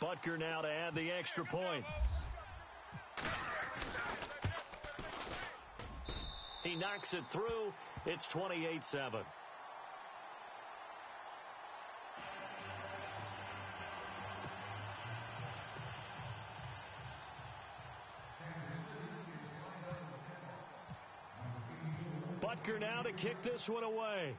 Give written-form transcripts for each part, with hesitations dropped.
Butker now to add the extra point. He knocks it through. It's 28-7. Butker now to kick this one away.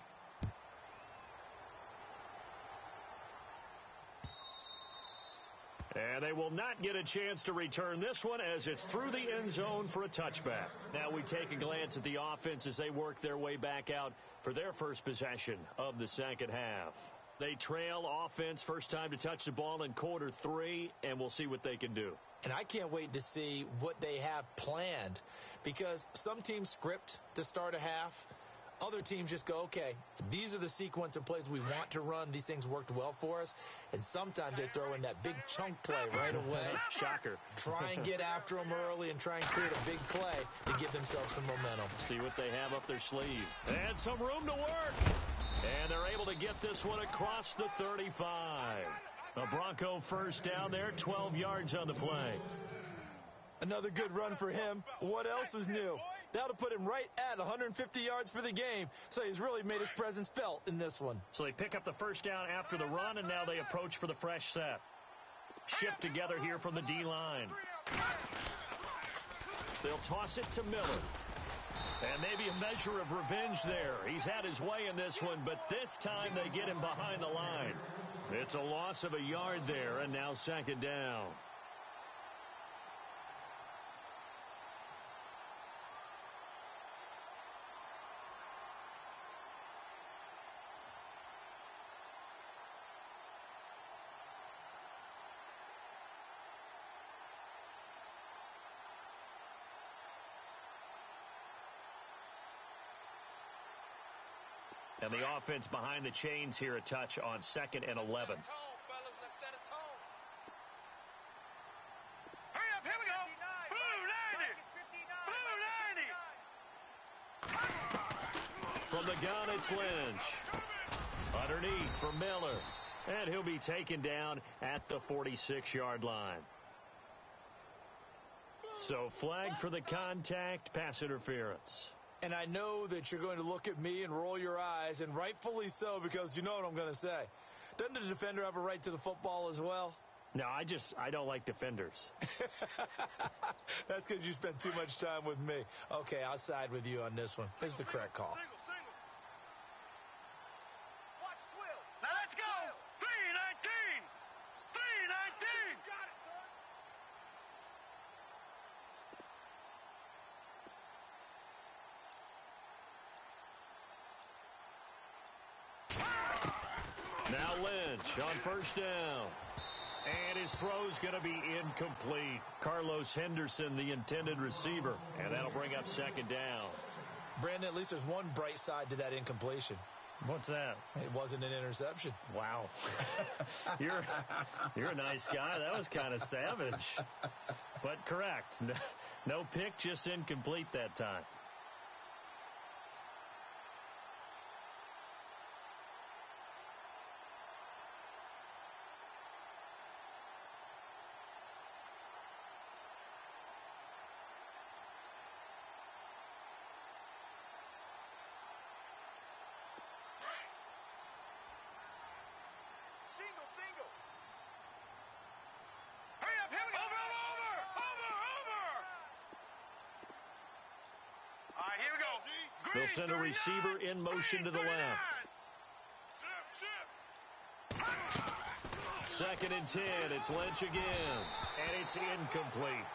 And they will not get a chance to return this one as it's through the end zone for a touchback. Now we take a glance at the offense as they work their way back out for their first possession of the second half. They trail offense, first time to touch the ball in quarter 3, and we'll see what they can do. And I can't wait to see what they have planned, because some teams script to start a half. Other teams just go, okay, these are the sequence of plays we want to run. These things worked well for us. And sometimes they throw in that big chunk play right away. Shocker. Try and get after them early and try and create a big play to give themselves some momentum. See what they have up their sleeve. And some room to work. And they're able to get this one across the 35. A Bronco first down there, 12 yards on the play. Another good run for him. What else is new? That'll put him right at 150 yards for the game. So he's really made his presence felt in this one. So they pick up the first down after the run, and now they approach for the fresh set. Shift together here from the D-line. They'll toss it to Miller. And maybe a measure of revenge there. He's had his way in this one, but this time they get him behind the line. It's a loss of a yard there, and now second down. And the offense behind the chains here a touch on 2nd and 11. Let's set a tone. Hurry up, here we go. Blue 90. Blue 90. From the gun, it's Lynch. Underneath for Miller. And he'll be taken down at the 46-yard line. So flag for the contact, pass interference. And I know that you're going to look at me and roll your eyes, and rightfully so, because you know what I'm going to say. Doesn't the defender have a right to the football as well? No, I don't like defenders. That's because you spend too much time with me. Okay, I'll side with you on this one. Here's the correct call. Single. Watch 12. Now let's go. 319. 319. Got it, son. Now Lynch on first down. And his throw's going to be incomplete. Carlos Henderson, the intended receiver. And that'll bring up second down. Brandon, at least there's one bright side to that incompletion. What's that? It wasn't an interception. Wow. You're a nice guy. That was kind of savage. But correct. No pick, just incomplete that time. Single. Hurry up, here we go. Over. All right, here we go. Green, They'll send a receiver in motion to the left. Second and 10. It's Lynch again. And it's incomplete.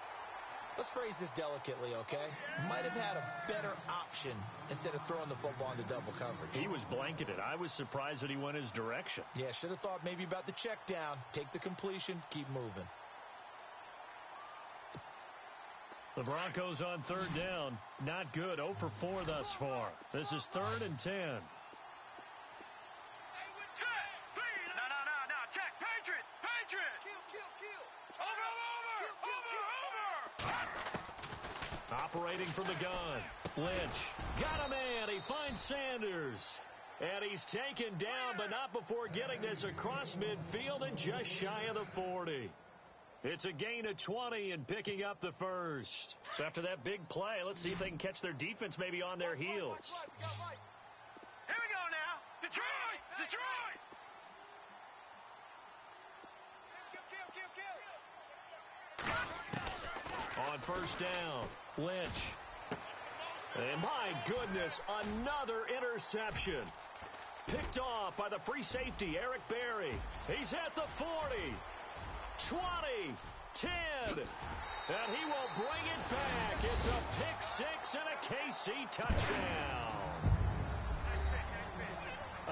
Let's phrase this delicately, okay? Might have had a better option instead of throwing the football into double coverage. He was blanketed. I was surprised that he went his direction. Yeah, should have thought maybe about the check down. Take the completion, keep moving. The Broncos on third down. Not good. 0 for 4 thus far. This is 3rd and 10. Check. Patriot. Kill. Over. Operating from the gun. Lynch got a man. He finds Sanders. And he's taken down, but not before getting this across midfield and just shy of the 40. It's a gain of 20 and picking up the first. So after that big play, let's see if they can catch their defense maybe on their heels. Here we go now. Detroit! Detroit! On first down, Lynch. And my goodness, another interception. Picked off by the free safety, Eric Berry. He's at the 40, 20, 10, and he will bring it back. It's a pick six and a KC touchdown.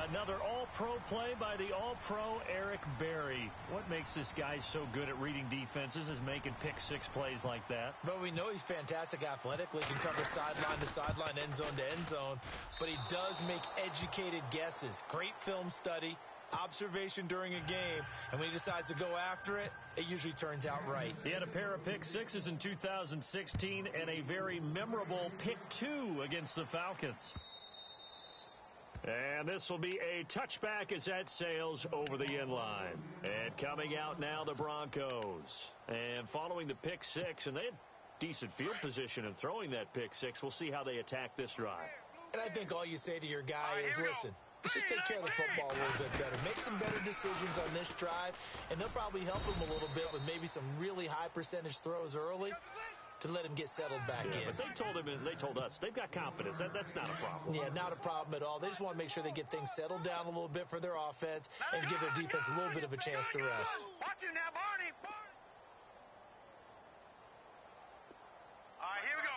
Another all-pro play by the all-pro Eric Berry. What makes this guy so good at reading defenses is making pick-six plays like that. But we know he's fantastic athletically, can cover sideline to sideline, end zone to end zone, but he does make educated guesses. Great film study, observation during a game, and when he decides to go after it, it usually turns out right. He had a pair of pick-sixes in 2016 and a very memorable pick-two against the Falcons. And this will be a touchback as that sails over the end line. And coming out now, the Broncos. And following the pick six, and they had decent field position in throwing that pick six. We'll see how they attack this drive. And I think all you say to your guy is, listen, let's just take care of the football a little bit better. Make some better decisions on this drive, and they'll probably help him a little bit with maybe some really high percentage throws early to let him get settled back in. But they told us they've got confidence. That's not a problem. Yeah, not a problem at all. They just want to make sure they get things settled down a little bit for their offense and give their defense a little bit of a chance to rest. Watch him now, Barney. All right, here we go.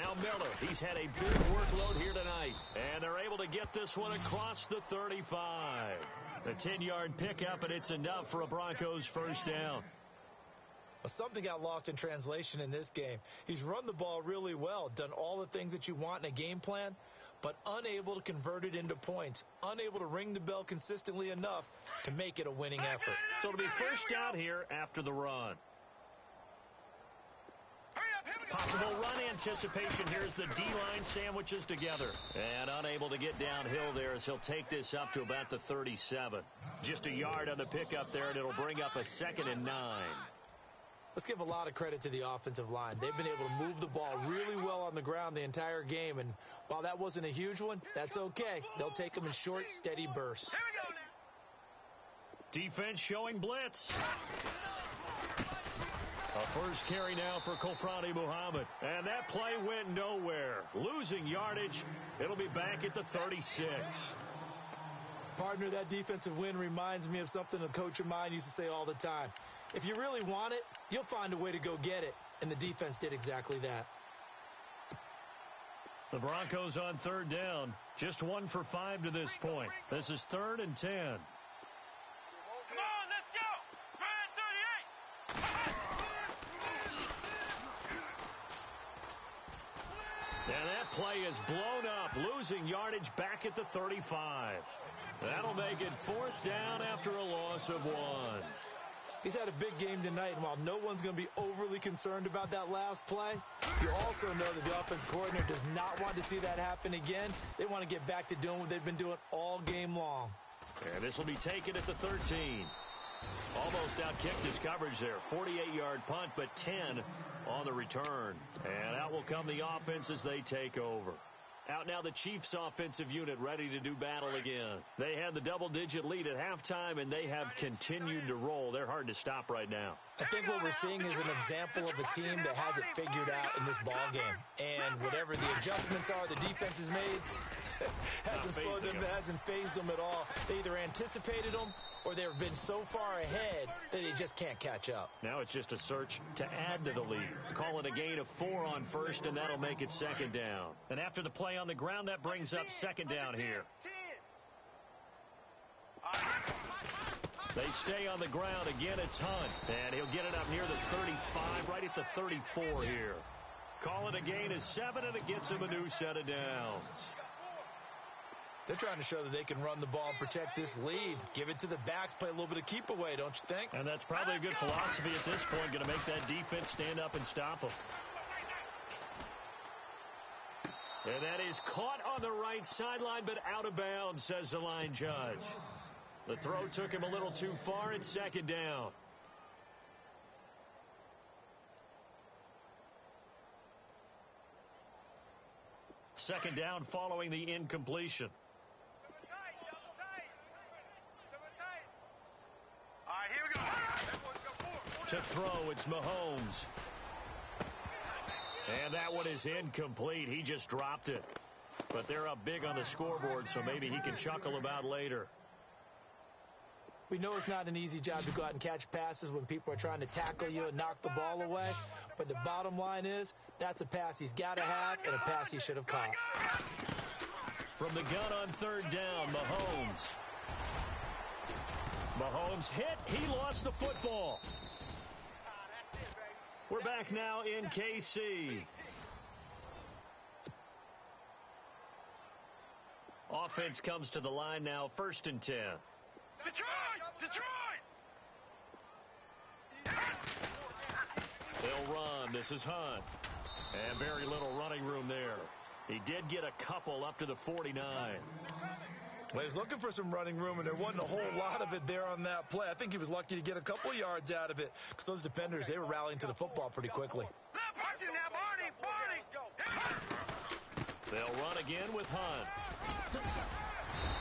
Now Miller, he's had a big workload here tonight. And they're able to get this one across the 35. A 10-yard pickup, and it's enough for a Broncos first down. Well, something got lost in translation in this game. He's run the ball really well, done all the things that you want in a game plan, but unable to convert it into points, unable to ring the bell consistently enough to make it a winning effort. So it'll be first down here after the run. Possible run anticipation. Here's the D-line sandwiches together. And unable to get downhill there as he'll take this up to about the 37. Just a yard on the pickup there, and it'll bring up a 2nd and 9. Let's give a lot of credit to the offensive line. They've been able to move the ball really well on the ground the entire game, and while that wasn't a huge one, that's okay. They'll take them in short, steady bursts. Defense showing blitz. A first carry now for Kofrani Muhammad, and that play went nowhere. Losing yardage. It'll be back at the 36. Partner, that defensive win reminds me of something a coach of mine used to say all the time. If you really want it, you'll find a way to go get it. And the defense did exactly that. The Broncos on third down. Just 1 for 5 to this point. This is 3rd and 10. Come on, let's go. 38. And that play is blown up, losing yardage back at the 35. That'll make it 4th down after a loss of 1. He's had a big game tonight, and while no one's going to be overly concerned about that last play, you also know that the offense coordinator does not want to see that happen again. They want to get back to doing what they've been doing all game long. And this will be taken at the 13. Almost outkicked his coverage there. 48-yard punt, but 10 on the return. And out will come the offense as they take over. Out now the Chiefs offensive unit ready to do battle again. They had the double-digit lead at halftime, and they have continued to roll. They're hard to stop right now. I think what we're seeing is an example of a team that has it figured out in this ball game. And whatever the adjustments are the defense has made, hasn't slowed them, hasn't phased them at all. They either anticipated them or they've been so far ahead that they just can't catch up. Now it's just a search to add to the lead. Call it a gain of 4 on first, and that'll make it 2nd down. And after the play on the ground, that brings up 2nd down here. They stay on the ground. Again, it's Hunt. And he'll get it up near the 35, right at the 34 here. Call it a gain of 7, and it gets him a new set of downs. They're trying to show that they can run the ball and protect this lead. Give it to the backs, play a little bit of keep away, don't you think? And that's probably a good philosophy at this point, going to make that defense stand up and stop them. And that is caught on the right sideline, but out of bounds, says the line judge. The throw took him a little too far. It's second down. Second down following the incompletion. All right, here we go. To throw, it's Mahomes. And that one is incomplete. He just dropped it. But they're up big on the scoreboard, so maybe he can chuckle about later. We know it's not an easy job to go out and catch passes when people are trying to tackle you and knock the ball away. But the bottom line is, that's a pass he's got to have and a pass he should have caught. From the gun on third down, Mahomes. Mahomes hit. He lost the football. We're back now in KC. Offense comes to the line now, 1st and 10. Detroit! They'll run. This is Hunt. And very little running room there. He did get a couple up to the 49. Well, he was looking for some running room, and there wasn't a whole lot of it there on that play. I think he was lucky to get a couple yards out of it because those defenders, they were rallying to the football pretty quickly. They'll run again with Hunt.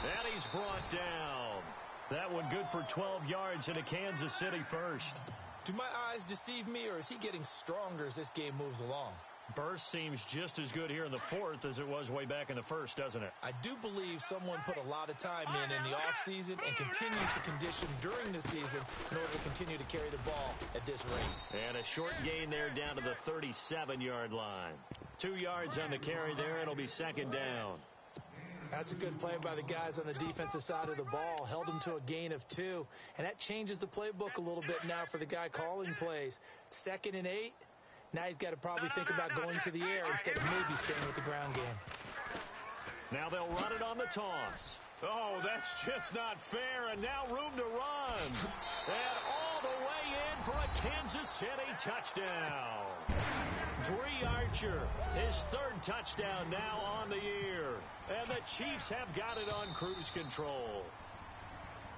And he's brought down. That one good for 12 yards in a Kansas City first. Do my eyes deceive me, or is he getting stronger as this game moves along? Burst seems just as good here in the 4th as it was way back in the 1st, doesn't it? I do believe someone put a lot of time in the offseason and continues to condition during the season in order to continue to carry the ball at this rate. And a short gain there down to the 37-yard line. 2 yards on the carry there. It'll be second down. That's a good play by the guys on the defensive side of the ball. Held them to a gain of 2. And that changes the playbook a little bit now for the guy calling plays. 2nd and 8. Now he's got to probably think about going to the air instead of maybe staying with the ground game. Now they'll run it on the toss. Oh, that's just not fair. And now room to run. And all the way in for a Kansas City touchdown. Dree Archer, his 3rd touchdown now on the year. And the Chiefs have got it on cruise control.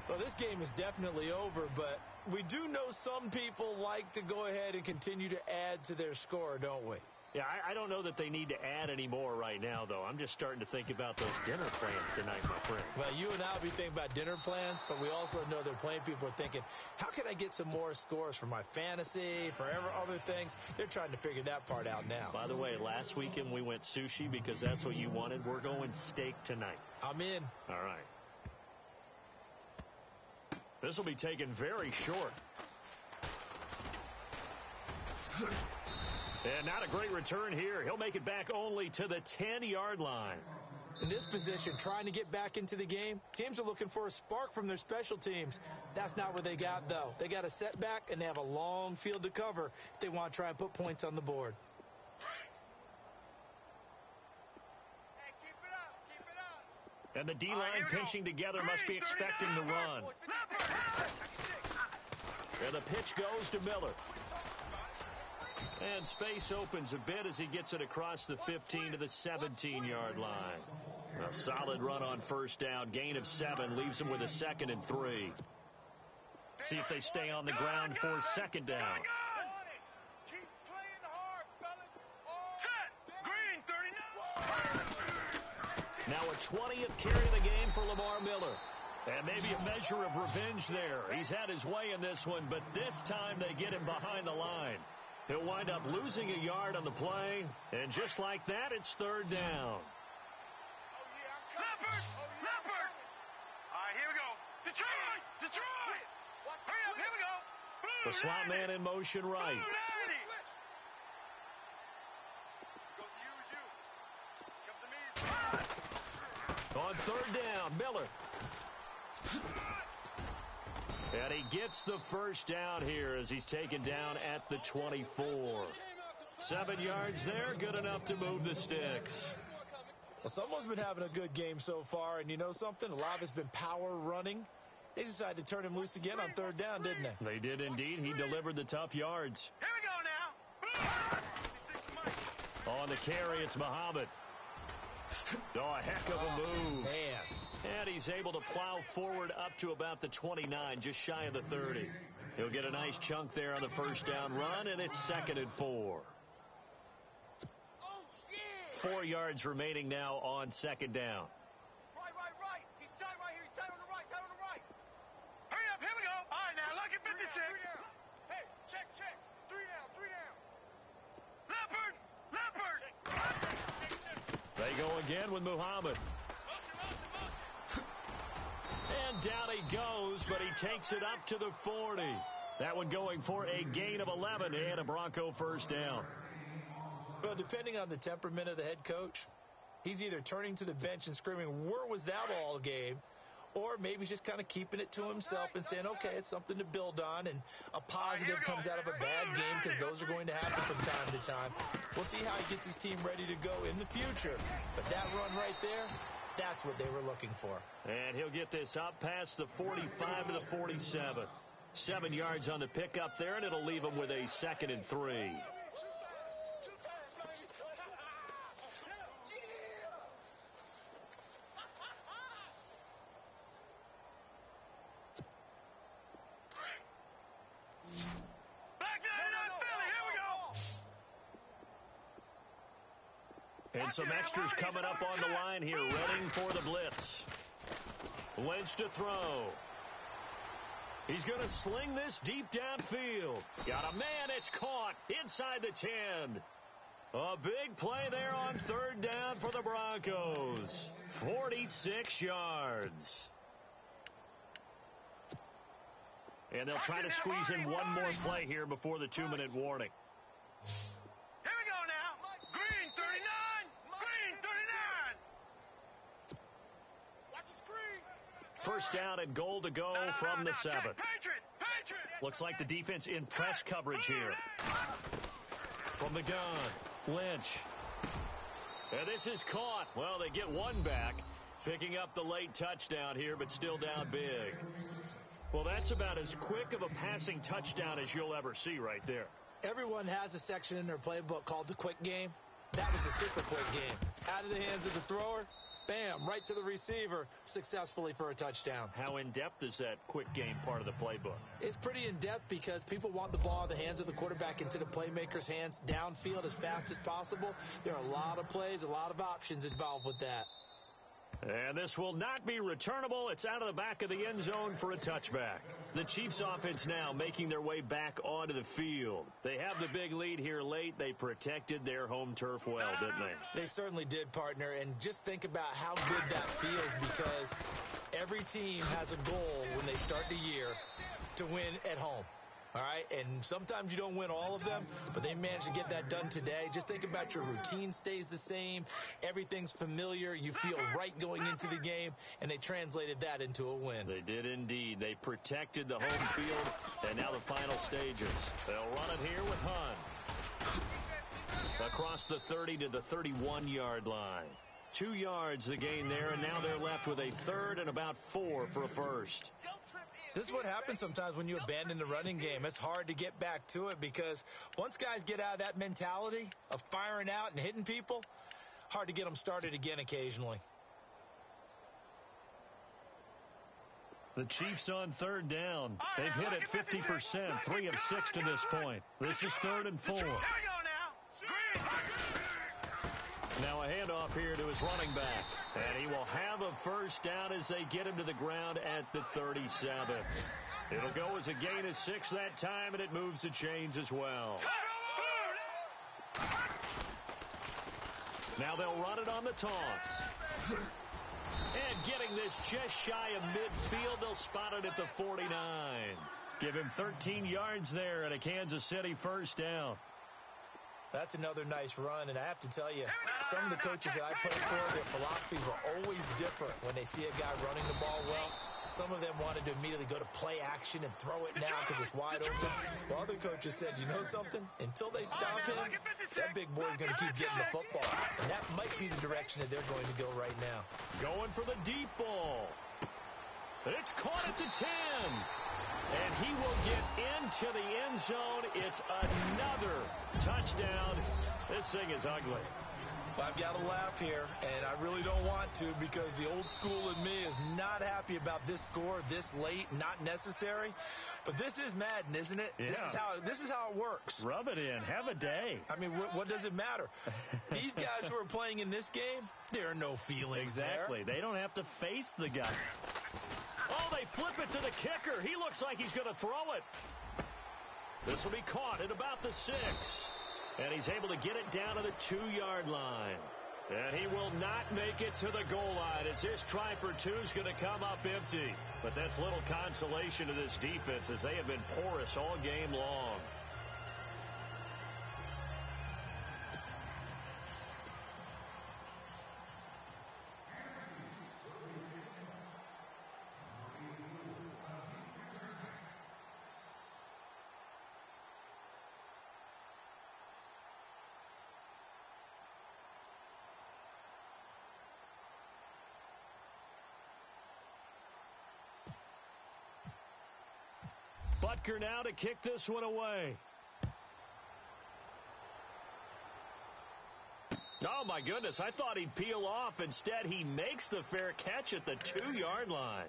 Well, this game is definitely over, but we do know some people like to go ahead and continue to add to their score, don't we? Yeah, I don't know that they need to add any more right now, though. I'm just starting to think about those dinner plans tonight, my friend. Well, you and I will be thinking about dinner plans, but we also know they're playing people are thinking, how can I get some more scores for my fantasy, for other things? They're trying to figure that part out now. By the way, last weekend we went sushi because that's what you wanted. We're going steak tonight. I'm in. All right. This will be taken very short. And not a great return here. He'll make it back only to the 10-yard line. In this position, trying to get back into the game, teams are looking for a spark from their special teams. That's not what they got, though. They got a setback, and they have a long field to cover if they want to try and put points on the board. Hey, keep it up, keep it up. And the D-line pinching together must be expecting the run. And the pitch goes to Miller. And space opens a bit as he gets it across the 15 to the 17-yard line. A solid run on 1st down. Gain of 7 leaves him with a 2nd and 3. See if they stay on the ground for 2nd down. Keep playing hard, fellas. Set. Green, 39. Now a 20th carry of the game for Lamar Miller. And maybe a measure of revenge there. He's had his way in this one, but this time they get him behind the line. He'll wind up losing a yard on the play, and just like that, it's 3rd down. Leopard! Leopard! All right, here we go. Detroit! Detroit! Hurry up, here we go. Blue The slot man in motion right. On 3rd down, Miller. And he gets the 1st down here as he's taken down at the 24. 7 yards there, good enough to move the sticks. Well, someone's been having a good game so far, and you know something? A lot of it's been power running. They decided to turn him loose again on 3rd down, didn't they? They did indeed. He delivered the tough yards. Here we go now. On the carry, it's Muhammad. Oh, a heck of a move. Man. And he's able to plow forward up to about the 29, just shy of the 30. He'll get a nice chunk there on the first down run, and it's 2nd and 4. 4 yards remaining now on 2nd down. Right. He's tight right here. He's tight on the right. Hurry up. Here we go. All right, now. Look at 56. Hey, check. 3 down. Leopard. They go again with Muhammad. Motion. And down he goes, but he takes it up to the 40. That one going for a gain of 11 and a Bronco first down. Well, depending on the temperament of the head coach, he's either turning to the bench and screaming, "Where was that all game?" Or maybe he's just kind of keeping it to himself and saying, okay, it's something to build on, and a positive comes out of a bad game because those are going to happen from time to time. We'll see how he gets his team ready to go in the future. But that run right there, that's what they were looking for. And he'll get this up past the 45 to the 47. 7 yards on the pickup there, and it'll leave him with a 2nd and 3. And some extras coming up on the line here, ready for the blitz. Lynch to throw. He's going to sling this deep downfield. Got a man, it's caught inside the 10. A big play there on 3rd down for the Broncos. 46 yards. And they'll try to squeeze in one more play here before the 2-minute warning. Here we go now. Green 39. Green 39. Watch the screen. First down and goal to go from the 7. Patriot. Looks like the defense in press coverage here. From the gun, Lynch. And this is caught. Well, they get one back, picking up the late touchdown here, but still down big. Well, that's about as quick of a passing touchdown as you'll ever see right there. Everyone has a section in their playbook called the quick game. That was a super quick game. Out of the hands of the thrower, bam, right to the receiver, successfully for a touchdown. How in-depth is that quick game part of the playbook? It's pretty in-depth because people want the ball in the hands of the quarterback into the playmaker's hands downfield as fast as possible. There are a lot of plays, a lot of options involved with that. And this will not be returnable. It's out of the back of the end zone for a touchback. The Chiefs offense now making their way back onto the field. They have the big lead here late. They protected their home turf well, didn't they? They certainly did, partner. And just think about how good that feels because every team has a goal when they start the year to win at home. All right, and sometimes you don't win all of them, but they managed to get that done today. Just think about your routine stays the same. Everything's familiar. You feel right going into the game, and they translated that into a win. They did indeed. They protected the home field, and now the final stages. They'll run it here with Hunt. Across the 30 to the 31-yard line. 2 yards the gain there, and now they're left with a 3rd and about 4 for a first. This is what happens sometimes when you abandon the running game. It's hard to get back to it because once guys get out of that mentality of firing out and hitting people, hard to get them started again occasionally. The Chiefs on 3rd down. They've hit it 50%, 3 of 6 to this point. This is 3rd and 4. Here we go now. Now a handoff here to his running back. And he will have a first down as they get him to the ground at the 37. It'll go as a gain of 6 that time, and it moves the chains as well. Now they'll run it on the toss. And getting this just shy of midfield, they'll spot it at the 49. Give him 13 yards there and a Kansas City first down. That's another nice run, and I have to tell you, some of the coaches that I played for, their philosophies were always different when they see a guy running the ball well. Some of them wanted to immediately go to play action and throw it now because it's wide open. While other coaches said, you know something? Until they stop him, that big boy's going to keep getting the football. And that might be the direction that they're going to go right now. Going for the deep ball. It's caught at the 10. And he will get into the end zone. It's another touchdown. This thing is ugly. Well, I've got to laugh here, and I really don't want to because the old school in me is not happy about this score this late, not necessary. But this is Madden, isn't it? Yeah. This is how it works. Rub it in. Have a day. I mean, what does it matter? These guys who are playing in this game, there are no feelings Exactly. there. They don't have to face the guy. Oh, they flip it to the kicker. He looks like he's going to throw it. This will be caught at about the 6. And he's able to get it down to the 2-yard line. And he will not make it to the goal line as his try for 2 is going to come up empty. But that's little consolation to this defense as they have been porous all game long. Butker now to kick this one away. Oh, my goodness. I thought he'd peel off. Instead, he makes the fair catch at the 2-yard line.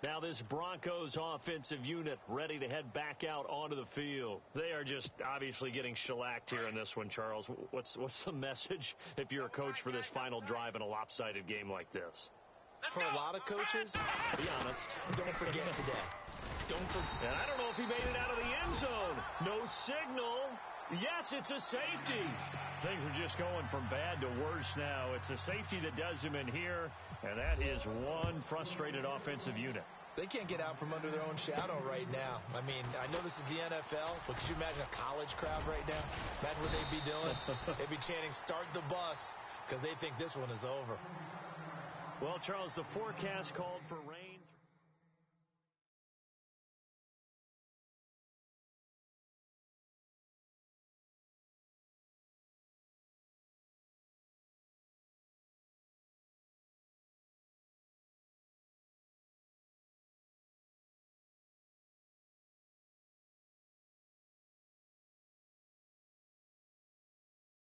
Now this Broncos offensive unit ready to head back out onto the field. They are just obviously getting shellacked here in this one, Charles. What's the message if you're a coach for this final drive in a lopsided game like this? For a lot of coaches, Be honest. don't forget today. Don't forget. And I don't know if he made it out of the end zone. No signal. Yes, it's a safety. Things are just going from bad to worse now. It's a safety that does him in here, and that is one frustrated offensive unit. They can't get out from under their own shadow right now. I mean, I know this is the NFL, but could you imagine a college crowd right now? Imagine what they'd be doing. They'd be chanting, "Start the bus," because they think this one is over. Well, Charles, the forecast called for rain.